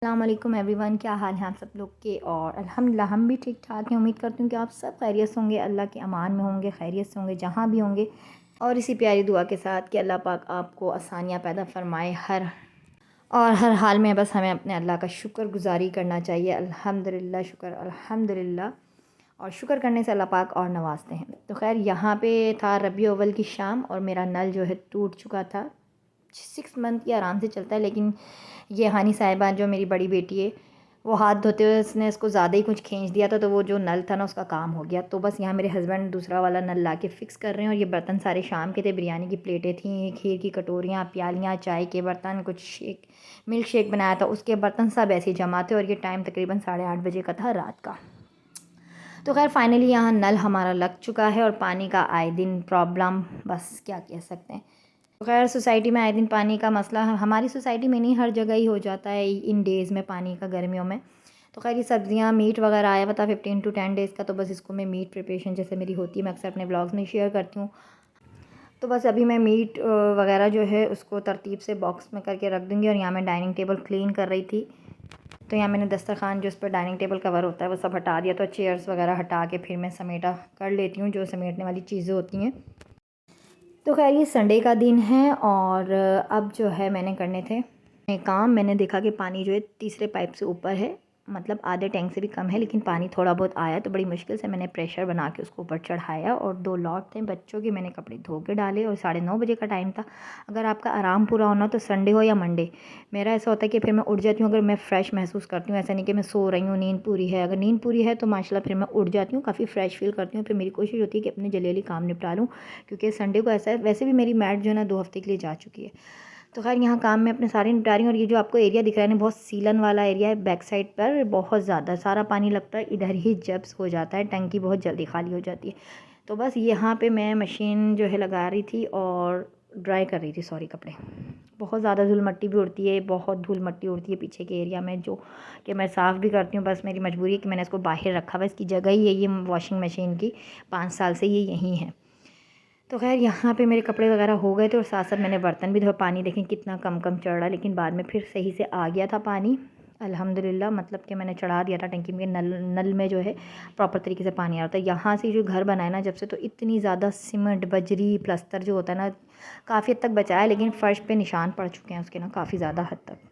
अस्सलाम वालेकुम एवरीवन, क्या हाल है आप सब लोग के। और अल्हम्दुलिल्लाह हम भी ठीक ठाक हैं। उम्मीद करती हूँ कि आप सब खैरियत से होंगे, अल्लाह के अमान में होंगे, खैरियत से होंगे जहाँ भी होंगे। और इसी प्यारी दुआ के साथ कि अल्लाह पाक आपको आसानियाँ पैदा फरमाए हर हाल में। बस हमें अपने अल्लाह का शुक्रगुज़ारी करना चाहिए। अल्हम्दुलिल्लाह, शुक्र अल्हम्दुलिल्लाह। और शुक्र करने से अल्लाह पाक और नवाजते हैं। तो खैर यहाँ पे था रबी अव्वल की शाम और मेरा नल जो है टूट चुका था। 6 मंथ की आराम से चलता है, लेकिन ये हानी साहिबा जो मेरी बड़ी बेटी है, वो हाथ धोते हुए उसने इसको ज़्यादा ही कुछ खींच दिया था, तो वो जो नल था ना उसका काम हो गया। तो बस यहाँ मेरे हस्बैंड दूसरा वाला नल ला के फ़िक्स कर रहे हैं। और ये बर्तन सारे शाम के थे। बिरयानी की प्लेटें थी, खीर की कटोरियाँ, प्यालियाँ, चाय के बर्तन, कुछ मिल्क शेक बनाया था उसके बर्तन, सब ऐसे ही जमा थे। और ये टाइम तकरीबन 8:30 बजे का था रात का। तो खैर फाइनली यहाँ नल हमारा लग चुका है। और पानी का आए दिन प्रॉब्लम, बस क्या कह सकते हैं। तो खैर सोसाइटी में आए दिन पानी का मसला हमारी सोसाइटी में नहीं, हर जगह ही हो जाता है इन डेज़ में पानी का, गर्मियों में। तो खैर ये सब्ज़ियाँ मीट वगैरह आया हुआ था 15 to 10 डेज़ का। तो बस इसको मैं मीट प्रिपरेशन जैसे मेरी होती है, मैं अक्सर अपने ब्लॉग्स में शेयर करती हूँ। तो बस अभी मैं मीट वगैरह जो है उसको तरतीब से बॉक्स में करके रख दूँगी। और यहाँ मैं डाइनिंग टेबल क्लीन कर रही थी। तो यहाँ मैंने दस्तरखान जो उस पर डाइनिंग टेबल कवर होता है वो सब हटा दिया। तो चेयर्स वगैरह हटा के फिर मैं समेटा कर लेती हूँ जो समेटने वाली चीज़ें होती हैं। तो खैर ये संडे का दिन है और अब जो है मैंने करने थे काम। मैंने देखा कि पानी जो है तीसरे पाइप से ऊपर है, मतलब आधे टैंक से भी कम है, लेकिन पानी थोड़ा बहुत आया। तो बड़ी मुश्किल से मैंने प्रेशर बना के उसको ऊपर चढ़ाया। और 2 लॉट थे बच्चों के, मैंने कपड़े धो के डाले। और 9:30 बजे का टाइम था। अगर आपका आराम पूरा होना तो संडे हो या मंडे, मेरा ऐसा होता है कि फिर मैं उठ जाती हूँ अगर मैं फ़्रेश महसूस करती हूँ। ऐसा नहीं कि मैं सो रही हूँ, नींद पूरी है। अगर नींद पूरी है तो माशाल्लाह फिर मैं उठ जाती हूँ, काफ़ी फ़्रेश फ़ील करती हूँ। फिर मेरी कोशिश होती है कि अपने जल्दी काम निपटा लूँ, क्योंकि संडे को ऐसा है। वैसे भी मेरी मैट जो है ना 2 हफ़्ते के लिए जा चुकी है। तो खैर यहाँ काम में अपने सारे निपटा रही हूँ। और ये जो आपको एरिया दिख रहा है ना, बहुत सीलन वाला एरिया है। बैक साइड पर बहुत ज़्यादा सारा पानी लगता है, इधर ही जब्स हो जाता है, टंकी बहुत जल्दी खाली हो जाती है। तो बस यहाँ पे मैं मशीन जो है लगा रही थी और ड्राई कर रही थी, सॉरी, कपड़े। बहुत ज़्यादा धूल मट्टी भी उड़ती है, बहुत धूल मट्टी उड़ती है पीछे के एरिया में, जो कि मैं साफ़ भी करती हूँ। बस मेरी मजबूरी है कि मैंने इसको बाहर रखा हुआ है। इसकी जगह ही है ये वॉशिंग मशीन की, 5 साल से ये यहीं है। तो खैर यहाँ पे मेरे कपड़े वगैरह हो गए थे और साथ साथ मैंने बर्तन भी धोए। पानी देखें कितना कम कम चढ़ रहा है, लेकिन बाद में फिर सही से आ गया था पानी, अल्हम्दुलिल्लाह। मतलब कि मैंने चढ़ा दिया था टंकी में, नल नल में जो है प्रॉपर तरीके से पानी आ रहा था। यहाँ से जो घर बनाया ना जब से, तो इतनी ज़्यादा सीमेंट, बजरी, प्लस्तर जो होता है ना, काफ़ी हद तक बचा है, लेकिन फ़र्श पे निशान पड़ चुके हैं उसके ना, काफ़ी ज़्यादा हद तक।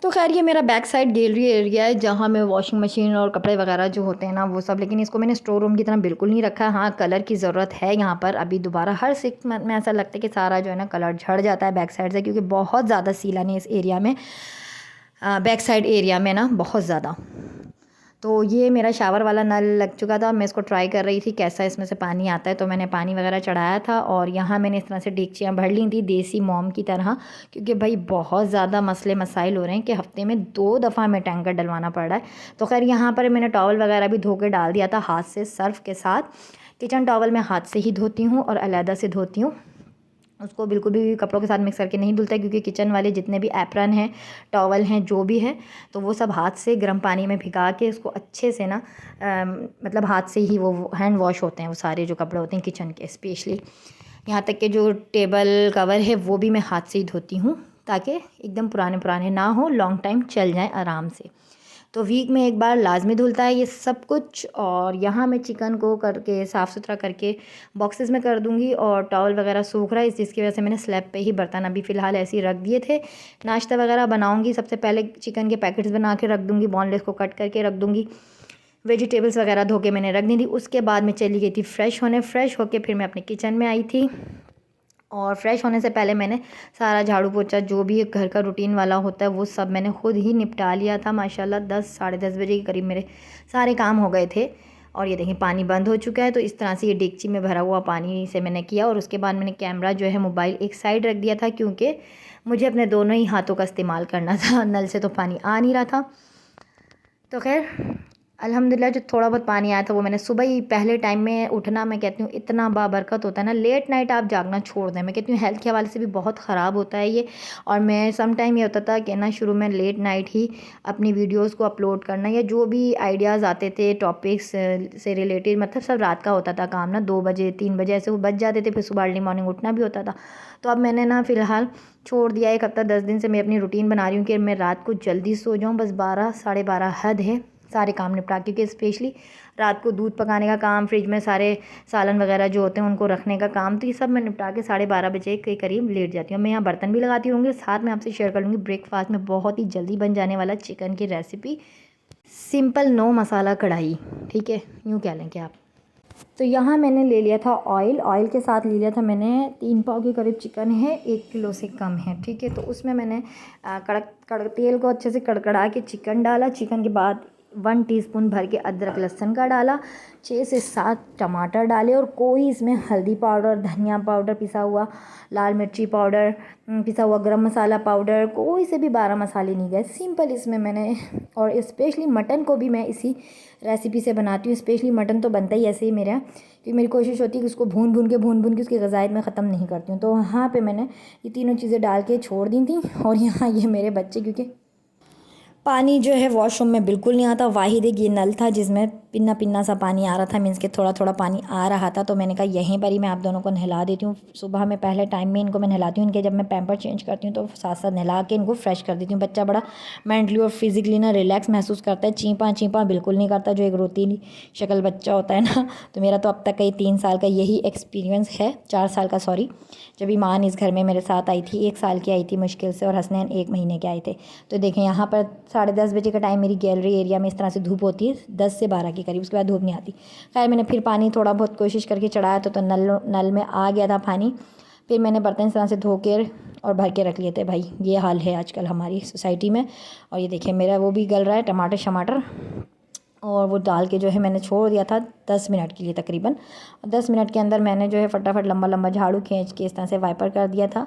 तो खैर ये मेरा बैक साइड गैलरी एरिया है, जहाँ मैं वॉशिंग मशीन और कपड़े वगैरह जो होते हैं ना वो सब, लेकिन इसको मैंने स्टोर रूम की तरह बिल्कुल नहीं रखा है। हाँ, कलर की ज़रूरत है यहाँ पर अभी दोबारा। हर 6 मंथ में ऐसा लगता है कि सारा जो है ना कलर झड़ जाता है बैक साइड से, क्योंकि बहुत ज़्यादा सीलन है इस एरिया में, बैक साइड एरिया में ना बहुत ज़्यादा। तो ये मेरा शावर वाला नल लग चुका था। मैं इसको ट्राई कर रही थी कैसा इसमें से पानी आता है। तो मैंने पानी वगैरह चढ़ाया था और यहाँ मैंने इस तरह से डेगचियाँ भर ली थी देसी मोम की तरह, क्योंकि भाई बहुत ज़्यादा मसले मसाइल हो रहे हैं कि हफ़्ते में 2 दफ़ा हमें टैंकर डलवाना पड़ रहा है। तो खैर यहाँ पर मैंने टॉवल वगैरह भी धो के डाल दिया था हाथ से, सर्फ़ के साथ। किचन टॉवल मैं हाथ से ही धोती हूँ और अलहदा से धोती हूँ, उसको बिल्कुल भी कपड़ों के साथ मिक्स करके नहीं धुलता है, क्योंकि किचन वाले जितने भी एप्रन हैं, टॉवल हैं, जो भी है, तो वो सब हाथ से गर्म पानी में भिगा के उसको अच्छे से ना मतलब हाथ से ही वो हैंड वॉश होते हैं वो सारे जो कपड़े होते हैं किचन के स्पेशली। यहाँ तक कि जो टेबल कवर है वो भी मैं हाथ से ही धोती हूँ, ताकि एकदम पुराने पुराने ना हो, लॉन्ग टाइम चल जाएँ आराम से। तो वीक में एक बार लाजमी धुलता है ये सब कुछ। और यहाँ मैं चिकन को करके साफ़ सुथरा करके बॉक्सेस में कर दूँगी। और टॉवल वगैरह सूख रहा है, जिसकी वजह से मैंने स्लैब पे ही बर्तन अभी फ़िलहाल ऐसे ही रख दिए थे। नाश्ता वगैरह बनाऊँगी, सबसे पहले चिकन के पैकेट्स बना के रख दूँगी, बोनलेस को कट करके रख दूँगी। वेजिटेबल्स वगैरह धो के मैंने रख दी थी। उसके बाद मैं चली गई थी फ़्रेश होने। फ़्रेश होके फिर मैं अपने किचन में आई थी। और फ्रेश होने से पहले मैंने सारा झाड़ू पोछा जो भी एक घर का रूटीन वाला होता है वो सब मैंने खुद ही निपटा लिया था। माशाल्लाह 10 साढ़े 10 बजे के करीब मेरे सारे काम हो गए थे। और ये देखिए पानी बंद हो चुका है। तो इस तरह से ये डेगची में भरा हुआ पानी से मैंने किया। और उसके बाद मैंने कैमरा जो है मोबाइल एक साइड रख दिया था, क्योंकि मुझे अपने दोनों ही हाथों का इस्तेमाल करना था, नल से तो पानी आ नहीं रहा था। तो खैर अल्हम्दुलिल्लाह जो थोड़ा बहुत पानी आया था वो मैंने सुबह ही पहले टाइम में उठना, मैं कहती हूँ इतना बाबरकत होता है ना। लेट नाइट आप जागना छोड़ दें, मैं कहती हूँ हेल्थ के हवाले से भी बहुत ख़राब होता है ये। और मैं सम टाइम ये होता था कि ना शुरू में लेट नाइट ही अपनी वीडियोस को अपलोड करना, या जो भी आइडियाज़ आते थे टॉपिक्स से रिलेटेड, मतलब सब रात का होता था काम ना, 2 बजे 3 बजे ऐसे वो बच जाते थे, फिर सुबह अर्ली मॉर्निंग उठना भी होता था। तो अब मैंने ना फ़िलहाल छोड़ दिया, 1 हफ़्ता 10 दिन से मैं अपनी रूटीन बना रही हूँ कि मैं रात को जल्दी सो जाऊँ, बस 12 साढ़े 12 हद है सारे काम निपटा, क्योंकि स्पेशली रात को दूध पकाने का काम, फ्रिज में सारे सालन वगैरह जो होते हैं उनको रखने का काम, तो ये सब मैं निपटा के 12:30 बजे के करीब लेट जाती हूँ। मैं यहाँ बर्तन भी लगाती रहूँगी, साथ में आपसे शेयर कर लूँगी ब्रेकफास्ट में बहुत ही जल्दी बन जाने वाला चिकन की रेसिपी, सिंपल नो मसाला कढ़ाई, ठीक है, यूँ कह लें कि आप। तो यहाँ मैंने ले लिया था ऑयल, ऑयल के साथ ले लिया था मैंने 3 पाव के करीब चिकन है, 1 किलो से कम है, ठीक है। तो उसमें मैंने कड़क तेल को अच्छे से कड़कड़ा के चिकन डाला, चिकन के बाद 1 टीस्पून भर के अदरक लहसुन का डाला, 6 से 7 टमाटर डाले, और कोई इसमें हल्दी पाउडर, धनिया पाउडर पिसा हुआ, लाल मिर्ची पाउडर, पिसा हुआ गरम मसाला पाउडर, कोई से भी 12 मसाले नहीं गए, सिंपल इसमें मैंने। और स्पेशली मटन को भी मैं इसी रेसिपी से बनाती हूँ, स्पेशली मटन तो बनता ही ऐसे ही मेरा, क्योंकि मेरी कोशिश होती है कि उसको भून भून के उसकी ग़ज़ायत मैं ख़त्म नहीं करती हूँ। तो वहाँ पे मैंने ये तीनों चीज़ें डाल के छोड़ दी थी। और यहाँ ये मेरे बच्चे, क्योंकि पानी जो है वॉशरूम में बिल्कुल नहीं आता, वाहिद एक ये नल था जिसमें पिन्ना पिन्ना सा पानी आ रहा था, मीन्स के थोड़ा थोड़ा पानी आ रहा था। तो मैंने कहा यहीं पर ही मैं आप दोनों को नहला देती हूँ। सुबह में पहले टाइम में इनको मैं नहलाती हूँ, इनके जब मैं पैम्पर चेंज करती हूँ तो साथ साथ नहला के इनको फ्रेश कर देती हूँ। बच्चा बड़ा मेंटली और फिजिकली ना रिलैक्स महसूस करता है, चींपा चींपा बिल्कुल नहीं करता, जो एक रोतीली शक्ल बच्चा होता है ना। तो मेरा तो अब तक का ये 3 साल का यही एक्सपीरियंस है, 4 साल का सॉरी। जब ईमान इस घर में मेरे साथ आई थी, 1 साल की आई थी मुश्किल से, और हसनैन 1 महीने के आए थे। तो देखें यहाँ पर 10:30 बजे का टाइम, मेरी गैलरी एरिया में इस तरह से धूप होती है 10 से 12 के करीब, उसके बाद धूप नहीं आती। खैर मैंने फिर पानी थोड़ा बहुत कोशिश करके चढ़ाया तो नल में आ गया था पानी। फिर मैंने बर्तन इस तरह से धो के और भर के रख लिए थे। भाई ये हाल है आजकल हमारी सोसाइटी में। और ये देखिए मेरा वो भी गल रहा है, टमाटर शमाटर, और वो डाल के जो है मैंने छोड़ दिया था 10 मिनट के लिए तकरीबन। 10 मिनट के अंदर मैंने जो है फटाफट लंबा लंबा झाड़ू खींच के इस तरह से वाइपर कर दिया था।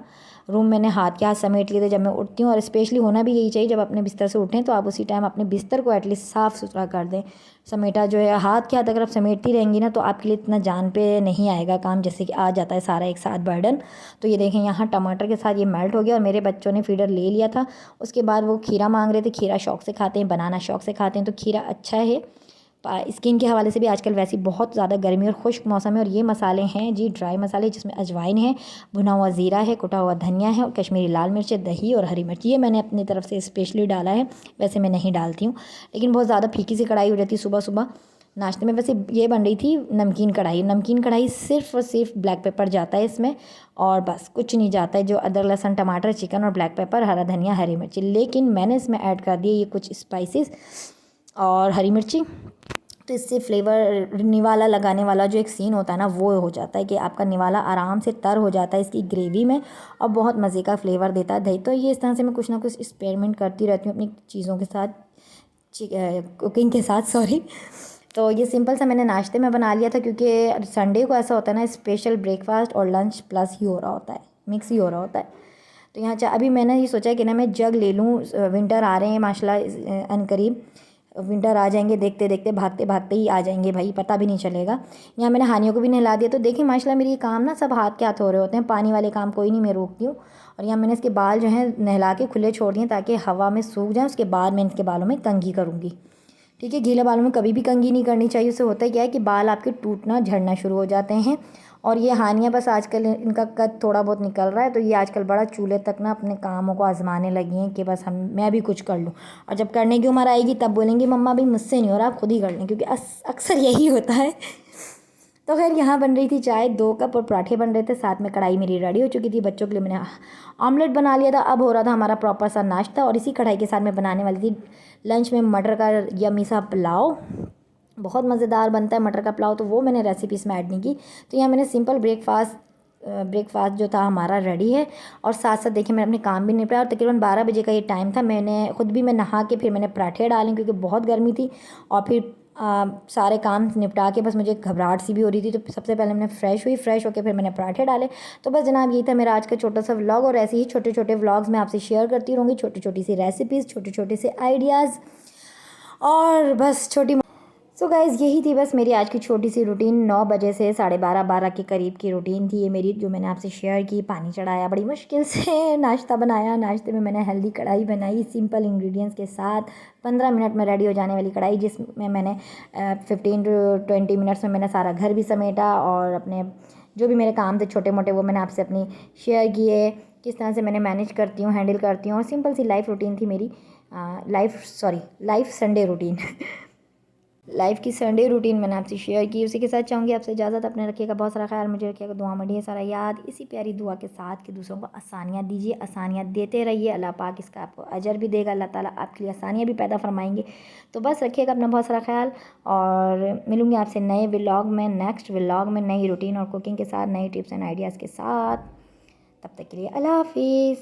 रूम मैंने हाथ के हाथ समेट लिए थे जब मैं उठती हूँ, और स्पेशली होना भी यही चाहिए, जब अपने बिस्तर से उठें तो आप उसी टाइम अपने बिस्तर को एटलीस्ट साफ़ सुथरा कर दें। समेटा जो है हाथ के हाथ अगर आप समेटती रहेंगी ना तो आपके लिए इतना जान पे नहीं आएगा काम, जैसे कि आ जाता है सारा एक साथ बर्डन। तो ये देखें यहाँ टमाटर के साथ ये मेल्ट हो गया, और मेरे बच्चों ने फीडर ले लिया था। उसके बाद वो खीरा मांग रहे थे, खीरा शौक से खाते हैं, बनाना शौक से खाते हैं, तो खीरा अच्छा है स्किन के हवाले से भी। आजकल वैसे बहुत ज़्यादा गर्मी और खुश्क मौसम है। और ये मसाले हैं जी ड्राई मसाले, जिसमें अजवाइन है, भुना हुआ ज़ीरा है, कुटा हुआ धनिया है, और कश्मीरी लाल मिर्च, दही और हरी मिर्च, ये मैंने अपनी तरफ से स्पेशली डाला है। वैसे मैं नहीं डालती हूँ, लेकिन बहुत ज़्यादा फीकी सी कढ़ाई हो जाती है सुबह सुबह नाश्ते में। वैसे ये बन रही थी नमकीन कढ़ाई। नमकीन कढ़ाई सिर्फ और सिर्फ ब्लैक पेपर जाता है इसमें, और बस कुछ नहीं जाता है, जो अदरक लहसुन टमाटर चिकन और ब्लैक पेपर, हरा धनिया, हरी मिर्ची। लेकिन मैंने इसमें ऐड कर दिए ये कुछ स्पाइसेस और हरी मिर्ची, तो इससे फ्लेवर निवाला लगाने वाला जो एक सीन होता है ना वो हो जाता है कि आपका निवाला आराम से तर हो जाता है इसकी ग्रेवी में, और बहुत मज़े का फ्लेवर देता है दही। तो ये इस तरह से मैं कुछ ना कुछ एक्सपेरिमेंट करती रहती हूँ अपनी चीज़ों के साथ, कुकिंग के साथ सॉरी। तो ये सिंपल सा मैंने नाश्ते में बना लिया था, क्योंकि संडे को ऐसा होता है ना स्पेशल ब्रेकफास्ट और लंच प्लस ही हो रहा होता है, मिक्स ही हो रहा होता है। तो यहाँ अभी मैंने ये सोचा कि ना मैं जग ले लूँ, विंटर आ रहे हैं माशाल्लाह अनकरीब, विंटर आ जाएंगे, देखते देखते भागते भागते ही आ जाएंगे भाई, पता भी नहीं चलेगा। यहाँ मैंने हानियों को भी नहला दिया। तो देखिए माशाल्लाह मेरी ये काम ना सब हाथ के हाथ हो रहे होते हैं, पानी वाले काम कोई नहीं मैं रोकती हूँ। और यहाँ मैंने इसके बाल जो हैं नहला के खुले छोड़ दिए ताकि हवा में सूख जाए। उसके बाद मैं इसके बालों में कंघी करूँगी, ठीक है। गीले बालों में कभी भी कंघी नहीं करनी चाहिए, उससे होता क्या है कि बाल आपके टूटना झड़ना शुरू हो जाते हैं। और ये हानियाँ बस आजकल इनका कद थोड़ा बहुत निकल रहा है, तो ये आजकल बड़ा चूल्हे तक ना अपने कामों को आजमाने लगी हैं कि बस मैं भी कुछ कर लूँ। और जब करने की उम्र आएगी तब बोलेंगी मम्मा भाई मुझसे नहीं हो रहा, आप खुद ही कर लें, क्योंकि अक्सर यही होता है। तो खैर यहाँ बन रही थी चाय, 2 कप और पराठे बन रहे थे, साथ में कढ़ाई मेरी रेडी हो चुकी थी। बच्चों के लिए मैंने ऑमलेट बना लिया था। अब हो रहा था हमारा प्रॉपर सा नाश्ता, और इसी कढ़ाई के साथ मैं बनाने वाली थी लंच में मटर का यम्मी सा पुलाव। बहुत मज़ेदार बनता है मटर का पुलाव, तो वो मैंने रेसिपी इसमें ऐड नहीं की। तो यहाँ मैंने सिंपल ब्रेकफास्ट जो था हमारा रेडी है। और साथ साथ देखिए मैंने अपने काम भी निपटाया, और तकरीबन 12 बजे का ये टाइम था। मैंने ख़ुद भी मैं नहा के फिर मैंने पराठे डाले, क्योंकि बहुत गर्मी थी। और फिर सारे काम निपटा के बस मुझे घबराहट सी भी हो रही थी, तो सबसे पहले मैंने फ्रेश होकर फिर मैंने पराठे डाले। तो बस जनाब यही था मेरा आज का छोटा सा व्लॉग, और ऐसे ही छोटे छोटे व्लॉग्स मैं आपसे शेयर करती रहूँगी, छोटी छोटी सी रेसिपीज़, छोटे छोटे से आइडियाज़, और बस सो गाइज़ यही थी बस मेरी आज की छोटी सी रूटीन। 9 बजे से 12:30 के करीब की रूटीन थी ये मेरी, जो मैंने आपसे शेयर की। पानी चढ़ाया, बड़ी मुश्किल से नाश्ता बनाया। नाश्ते में मैंने हेल्दी कढ़ाई बनाई सिंपल इंग्रेडिएंट्स के साथ। 15 मिनट में रेडी हो जाने वाली कढ़ाई, जिसमें मैंने 15 टू 20 मिनट्स में मैंने सारा घर भी समेटा, और अपने जो भी मेरे काम थे छोटे मोटे वो मैंने आपसे अपनी शेयर किए, किस तरह से मैंने मैनेज करती हूँ, हैंडल करती हूँ। और सिंपल सी लाइफ रूटीन थी मेरी। लाइफ संडे रूटीन लाइफ की संडे रूटीन मैंने आपसे शेयर की। उसी के साथ चाहूँगी आपसे इजाज़त। अपने रखिएगा बहुत सारा ख्याल, मुझे रखिएगा दुआ में ढेर सारा याद। इसी प्यारी दुआ के साथ कि दूसरों को आसानियाँ दीजिए, आसानियाँ देते रहिए। अल्लाह पाक इसका आपको अजर भी देगा, अल्लाह ताला आपके लिए आसानियाँ भी पैदा फरमाएंगे। तो बस रखिएगा अपना बहुत सारा ख्याल, और मिलूँगी आपसे नए व्लॉग में, नेक्स्ट व्लॉग में, नई रूटीन और कुकिंग के साथ, नई टिप्स एंड आइडियाज़ के साथ। तब तक के लिए अल्लाह हाफिज़।